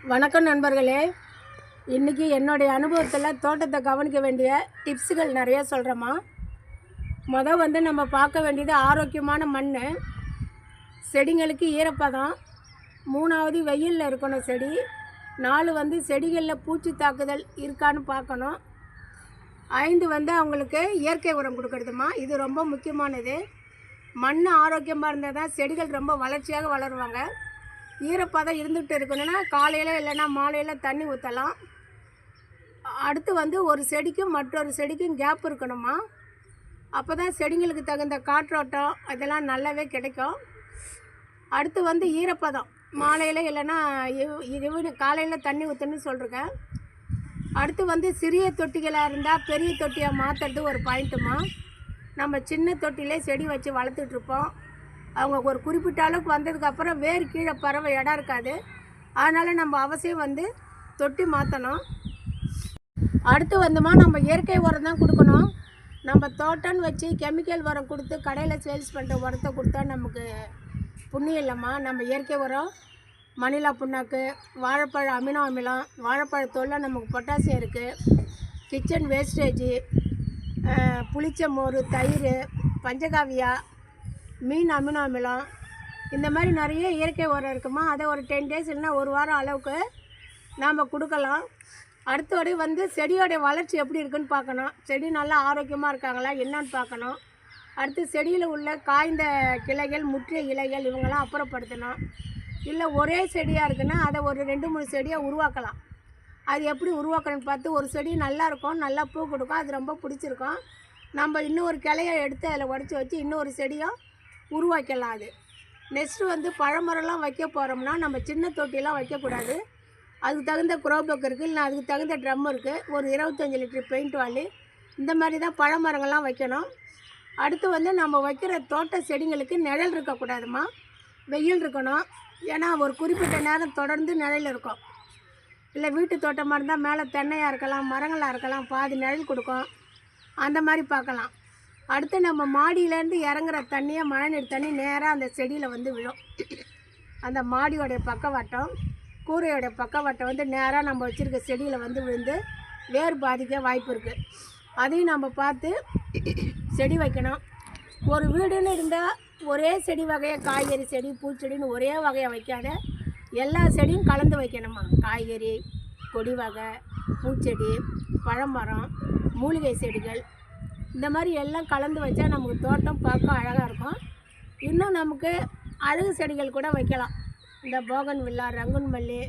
வணக்கம் நண்பர்களே. இன்றைக்கி என்னுடைய அனுபவத்தில் தோட்டத்தை கவனிக்க வேண்டிய டிப்ஸுகள் நிறைய சொல்கிறோமா. வந்து நம்ம பார்க்க வேண்டியது ஆரோக்கியமான மண், செடிங்களுக்கு ஈரப்பதம், 3வது வெயிலில் இருக்கணும் செடி, 4 செடிகளில் பூச்சி தாக்குதல் இருக்கான்னு பார்க்கணும், 5 அவங்களுக்கு இயற்கை உரம் கொடுக்கறதுமா. இது ரொம்ப முக்கியமானது. மண் ஆரோக்கியமாக இருந்தால் தான் செடிகள் ரொம்ப வளர்ச்சியாக வளருவாங்க. ஈரப்பதம் இருந்துகிட்டு இருக்கணும்னா காலையில் இல்லைன்னா மாலையில் தண்ணி ஊற்றலாம். அடுத்து ஒரு செடிக்கும் மற்றொரு செடிக்கும் கேப் இருக்கணுமா. அப்போ தான் செடிங்களுக்கு தகுந்த காற்றோட்டம் இதெல்லாம் நல்லாவே கிடைக்கும். அடுத்து ஈரப்பதம் மாலையில் இல்லைன்னா காலையில் தண்ணி ஊற்றணும்னு சொல்கிறேன். அடுத்து சிறிய தொட்டிகளாக இருந்தால் பெரிய தொட்டியாக மாற்றுறது ஒரு பாயிண்ட்டுமா. நம்ம சின்ன தொட்டிலே செடி வச்சு வளர்த்துட்ருப்போம். அவங்க ஒரு குறிப்பிட்ட அளவுக்கு வந்ததுக்கப்புறம் வேறு கீழே பறவை இடம் இருக்காது. அதனால் நம்ம அவசியம் தொட்டி மாற்றணும். அடுத்து நம்ம இயற்கை உரம் தான் கொடுக்கணும். நம்ம தோட்டம்னு வச்சு கெமிக்கல் உரம் கொடுத்து கடையில் சேல்ஸ் பண்ணுற உரத்தை கொடுத்தா நமக்கு புண்ணியம் இல்லைம்மா. நம்ம இயற்கை உரம் மணிலா புண்ணாக்கு, வாழைப்பழ அமினோ அமிலம், வாழைப்பழத்தோலில் நமக்கு பொட்டாசியம் இருக்குது, கிச்சன் வேஸ்டேஜு, புளிச்ச மோர், தயிர், பஞ்சகாவியா, மீன் அமினோ அமிலம், இந்த மாதிரி நிறைய இயற்கை உரம் இருக்குமா. அதை ஒரு 10 days இல்லைன்னா ஒரு வாரம் அளவுக்கு நாம் கொடுக்கலாம். அடுத்தோடைய செடியோடைய வளர்ச்சி எப்படி இருக்குன்னு பார்க்கணும். செடி நல்லா ஆரோக்கியமாக இருக்காங்களா என்னன்னு பார்க்கணும். அடுத்து செடியில் உள்ள காய்ந்த கிளைகள், முற்றிய இலைகள் இவங்கெல்லாம் அப்புறப்படுத்தணும். இல்லை ஒரே செடியாக இருக்குன்னா அதை ஒரு 2-3 செடியாக உருவாக்கலாம். அது எப்படி உருவாக்கணும்னு பார்த்து ஒரு செடி நல்லாயிருக்கும், நல்லா பூ கொடுக்கும், அது ரொம்ப பிடிச்சிருக்கும். நம்ம இன்னொரு கிளையை எடுத்து அதில் உடச்சி வச்சு இன்னொரு செடியும் உருவாக்கலாம். அது நெக்ஸ்ட்டு பழமரம்லாம் வைக்க போகிறோம்னா நம்ம சின்ன தொட்டிலாம் வைக்கக்கூடாது. அதுக்கு தகுந்த குரோபக் இருக்குது, இல்லை அதுக்கு தகுந்த ட்ரம் இருக்குது, ஒரு 25 லிட்டர் பெயிண்ட் வாலி, இந்த மாதிரி தான் பழமரங்கள்லாம் வைக்கணும். அடுத்து நம்ம வைக்கிற தோட்ட செடிங்களுக்கு நிழல் இருக்கக்கூடாதுமா, வெயில் இருக்கணும். ஏன்னா ஒரு குறிப்பிட்ட நேரம் தொடர்ந்து நிழல் இருக்கும். இல்லை வீட்டு தோட்டமாக இருந்தால் மேலே தென்னையாக இருக்கலாம், மரங்களாக இருக்கலாம், பாதி நிழல் கொடுக்கும். அந்த மாதிரி பார்க்கலாம். அடுத்து நம்ம மாடியிலேருந்து இறங்குற தண்ணியை, மழைநீர் தண்ணி நேராக அந்த செடியில் விழும். அந்த மாடியோடைய பக்கவாட்டம், கூரையோடைய பக்கவாட்டம் நேராக நம்ம வச்சுருக்க செடியில் விழுந்து வேர் பாதிக்க வாய்ப்பு இருக்குது. அதையும் நம்ம பார்த்து செடி வைக்கணும். ஒரு வீடுன்னு இருந்தால் ஒரே செடி வகையை, காய்கறி செடி, பூச்செடின்னு ஒரே வகையை வைக்காத எல்லா செடியும் கலந்து வைக்கணுமா. காய்கறி, கொடி வகை, பூச்செடி, பழமரம், மூலிகை செடிகள், இந்த மாதிரி எல்லாம் கலந்து வச்சா நமக்கு தோட்டம் பார்க்க அழகாக இருக்கும். இன்னும் நமக்கு அழகு செடிகள் கூட வைக்கலாம். இந்த போகன் வில்லா, ரங்குன் மல்லி,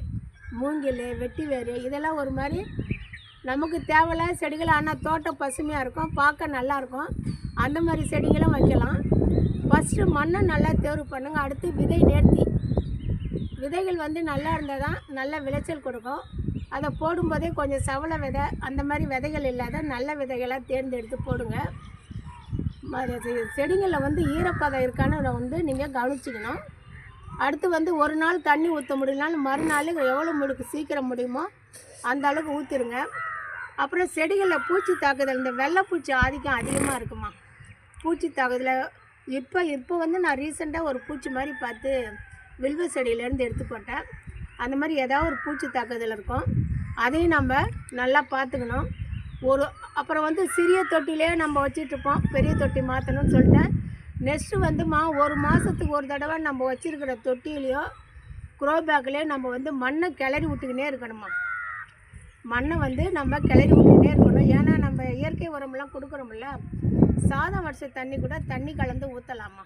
மூங்கில், வெட்டி வேறு, இதெல்லாம் ஒரு மாதிரி நமக்கு தேவையில்லாத செடிகள். ஆனால் தோட்டம் பசுமையாக இருக்கும், பார்க்க நல்லாயிருக்கும். அந்த மாதிரி செடிகளும் வைக்கலாம். ஃபஸ்ட்டு மண்ணை நல்லா தேர்வு பண்ணுங்கள். அடுத்து விதை நேர்த்தி, விதைகள் நல்லா இருந்தால் தான் நல்ல விளைச்சல் கொடுக்கும். அதை போடும்போதே கொஞ்சம் சவள விதை, அந்த மாதிரி விதைகள் இல்லாத நல்ல விதைகளாக தேர்ந்தெடுத்து போடுங்க. செடிகளில் ஈரப்பதம் இருக்கான்னு நீங்கள் கவனிச்சிக்கணும். அடுத்து ஒரு நாள் தண்ணி ஊற்ற முடியலனாலும் மறுநாள் எவ்வளோ முழுக்கு சீக்கிரம் முடியுமோ அந்த அளவுக்கு ஊற்றிடுங்க. அப்புறம் செடிகளில் பூச்சி தாக்குதல், இந்த வெள்ளைப்பூச்சி ஆதிக்கம் அதிகமாக இருக்குமா. பூச்சி தாக்குதல் இப்போ நான் ரீசெண்டாக ஒரு பூச்சி மாதிரி பார்த்து வில்வ செடியிலேருந்து எடுத்து போட்டேன். அந்த மாதிரி ஏதாவது ஒரு பூச்சி தாக்குதல் இருக்கும். அதையும் நம்ம நல்லா பார்த்துக்கணும். அப்புறம் சிறிய தொட்டிலே நம்ம வச்சிட்ருப்போம், பெரிய தொட்டி மாற்றணும்னு சொல்லிட்டேன். நெக்ஸ்ட்டு ஒரு மாதத்துக்கு ஒரு தடவை நம்ம வச்சுருக்கிற தொட்டிலையோ க்ரோ பேக்லேயோ நம்ம மண்ணை கிளறி விட்டுக்கினே இருக்கணுமா. மண்ணை நம்ம கிளறி விட்டுக்கினே இருக்கணும். ஏன்னா நம்ம இயற்கை உரம்லாம் கொடுக்குறோம்ல, சாதம் வடிச்ச தண்ணி கூட தண்ணி கலந்து ஊற்றலாமா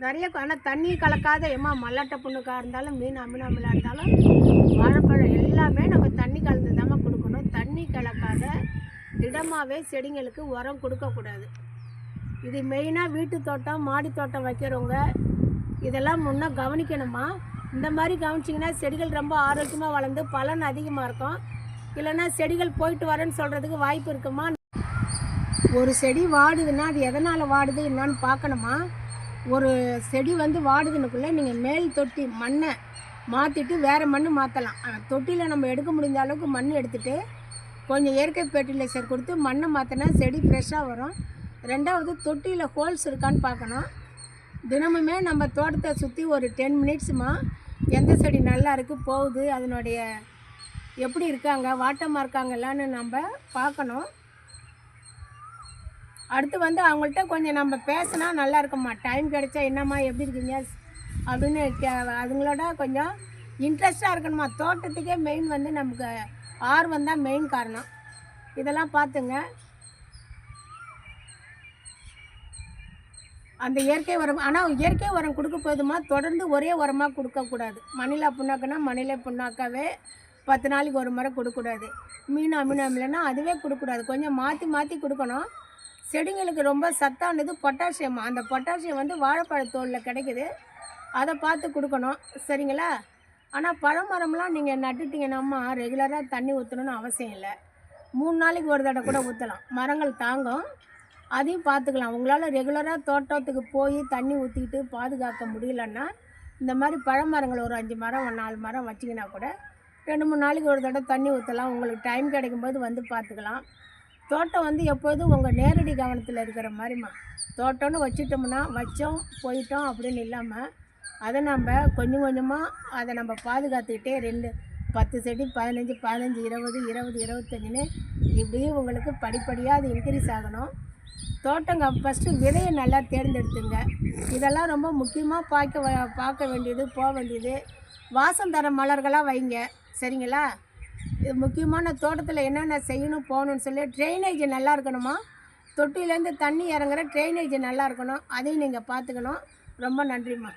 நிறைய. ஆனால் தண்ணி கலக்காத மல்லாட்டை புண்ணுக்காக இருந்தாலும், மீன் அமினோ அமிலம் இருந்தாலும், வாழைப்பழம் எல்லாமே நம்ம தண்ணி கலந்து தான் கொடுக்கணும். தண்ணி கலக்காத திடமாகவே செடிங்களுக்கு உரம் கொடுக்கக்கூடாது. இது மெயினாக வீட்டு தோட்டம், மாடி தோட்டம் வைக்கிறவங்க இதெல்லாம் முன்னே கவனிக்கணுமா. இந்த மாதிரி கவனிச்சிங்கன்னா செடிகள் ரொம்ப ஆரோக்கியமாக வளர்ந்து பலன் அதிகமாக இருக்கும். இல்லைன்னா செடிகள் போயிட்டு வரேன்னு சொல்கிறதுக்கு வாய்ப்பு இருக்குமா. ஒரு செடி வாடுதுன்னா அது எதனால் வாடுது என்னான்னு பார்க்கணுமா. ஒரு செடி வாடுதுனுக்குள்ளே நீங்கள் மேல் தொட்டி மண்ணை மாற்றிட்டு வேறு மண் மாற்றலாம். தொட்டியில் நம்ம எடுக்க முடிஞ்ச அளவுக்கு மண் எடுத்துகிட்டு கொஞ்சம் இயற்கை ஃபெர்டிலைசர் கொடுத்து மண்ணை மாற்றினா செடி ஃப்ரெஷ்ஷாக வரும். 2வது தொட்டியில் ஹோல்ஸ் இருக்கான்னு பார்க்கணும். தினமுமே நம்ம தோட்டத்தை சுற்றி ஒரு 10 minutes எந்த செடி நல்லா இருக்குது போகுது, அதனுடைய எப்படி இருக்காங்க, வாட்டமாக இருக்காங்களான்னு நம்ம பார்க்கணும். அடுத்து வந்து அவங்கள்ட்ட கொஞ்சம் நம்ம பேசினா நல்லா இருக்குமா. டைம் கிடைச்சா என்னம்மா எப்படி இருக்கீங்க அப்படின்னு அதுங்களோட கொஞ்சம் இன்ட்ரெஸ்டாக இருக்கணுமா. தோட்டத்துக்கே மெயின் வந்து நமக்கு ஆர்வம் தான் மெயின் காரணம். இதெல்லாம் பார்த்துங்க. அந்த இயற்கை உரம், ஆனால் இயற்கை உரம் கொடுக்க போதுமா, தொடர்ந்து ஒரே உரமாக கொடுக்கக்கூடாது. மணிலா புண்ணாக்குனா மணிலே புண்ணாக்காவே 10 நாளைக்கு ஒரு முறை கொடுக்கக்கூடாது. அமினோ அமிலன்னா அதுவே கொடுக்கக்கூடாது. கொஞ்சம் மாற்றி மாற்றி கொடுக்கணும். செடிங்களுக்கு ரொம்ப சத்தானது பொட்டாசியம். அந்த பொட்டாசியம் வந்து வாழைப்பழத்தோலில் கிடைக்குது, அதை பார்த்து கொடுக்கணும். சரிங்களா? ஆனால் பழமரம்லாம் நீங்கள் நட்டுட்டிங்கன்னாம்மா ரெகுலராக தண்ணி ஊற்றணும்னு அவசியம் இல்லை. 3 நாளைக்கு ஒரு தடவை கூட ஊற்றலாம். மரங்கள் தாங்கும், அதையும் பார்த்துக்கலாம். உங்களால் ரெகுலராக தோட்டத்துக்கு போய் தண்ணி ஊற்றிக்கிட்டு பாதுகாக்க முடியலன்னா இந்த மாதிரி பழமரங்கள் ஒரு 5 மரம் 4 மரம் வச்சிங்கன்னா கூட 2-3 நாளைக்கு ஒரு தடவை தண்ணி ஊற்றலாம். உங்களுக்கு டைம் கிடைக்கும்போது வந்து பார்த்துக்கலாம். தோட்டம் வந்து எப்போதும் உங்கள் நேரடி கவனத்தில் இருக்கிற மாதிரிம்மா. தோட்டம்னு வச்சிட்டோம்னா வச்சோம் போயிட்டோம் அப்படின்னு இல்லாமல் அதை நம்ம கொஞ்சம் கொஞ்சமாக அதை நம்ம பாதுகாத்துக்கிட்டே 10 செடி 15 15 20 20 25ன்னு இப்படியே உங்களுக்கு படிப்படியாக அது இன்க்ரீஸ் ஆகணும். தோட்டங்க ஃபஸ்ட்டு விதையை நல்லா தேர்ந்தெடுத்துங்க. இதெல்லாம் ரொம்ப முக்கியமாக பார்க்க வேண்டியது, போக வேண்டியது. வாசம் தர மலர்களாக வைங்க. சரிங்களா? இது முக்கியமான தோட்டத்தில் என்னென்ன செய்யணும் போகணுன்னு சொல்லி ட்ரைனேஜ் நல்லா இருக்கணுமா. தொட்டிலேருந்து தண்ணி இறங்குற ட்ரைனேஜ் நல்லா இருக்கணும். அதையும் நீங்கள் பார்த்துக்கணும். ரொம்ப நன்றிம்மா.